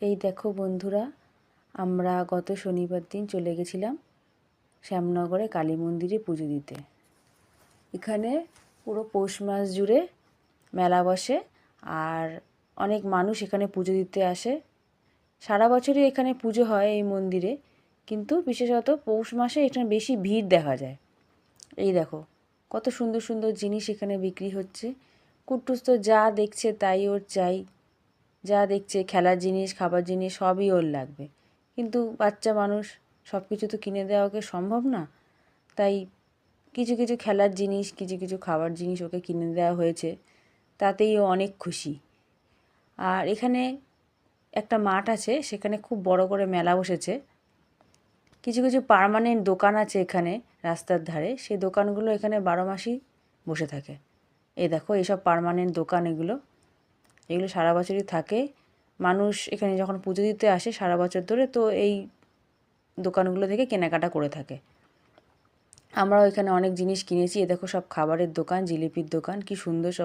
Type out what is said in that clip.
এই দেখো বন্ধুরা, আমরা গত শনিবার দিন চলে গেছিলাম শ্যামনগরে কালী মন্দিরে পুজো দিতে। এখানে পুরো পৌষ মাস জুড়ে মেলা বসে আর অনেক মানুষ এখানে পুজো দিতে আসে। সারা বছরই এখানে পুজো হয় এই মন্দিরে, কিন্তু বিশেষত পৌষ মাসে এখানে বেশি ভিড় দেখা যায়। এই দেখো কত সুন্দর সুন্দর জিনিস এখানে বিক্রি হচ্ছে। কুট্টুস তো যা দেখছে তাই ওর চাই, যা দেখছে খেলার জিনিস খাবার জিনিস সবই ওর লাগবে, কিন্তু বাচ্চা মানুষ সব কিছু তো কিনে দেওয়া ওকে সম্ভব না। তাই কিছু কিছু খেলার জিনিস কিছু কিছু খাবার জিনিস ওকে কিনে দেওয়া হয়েছে, তাতেই ও অনেক খুশি। আর এখানে একটা মাঠ আছে, সেখানে খুব বড় করে মেলা বসেছে। কিছু কিছু পার্মানেন্ট দোকান আছে এখানে রাস্তার ধারে, সেই দোকানগুলো এখানে 12 মাসই বসে থাকে। এই দেখো এইসব পার্মানেন্ট দোকান, এগুলো সারা বছরই থাকে। মানুষ এখানে যখন পুজো দিতে আসে সারা বছর ধরে, তো এই দোকানগুলো থেকে কেনাকাটা করে থাকে। আমরাও এখানে অনেক জিনিস কিনেছি। এ দেখো সব খাবারের দোকান, জিলিপির দোকান, কি সুন্দর সব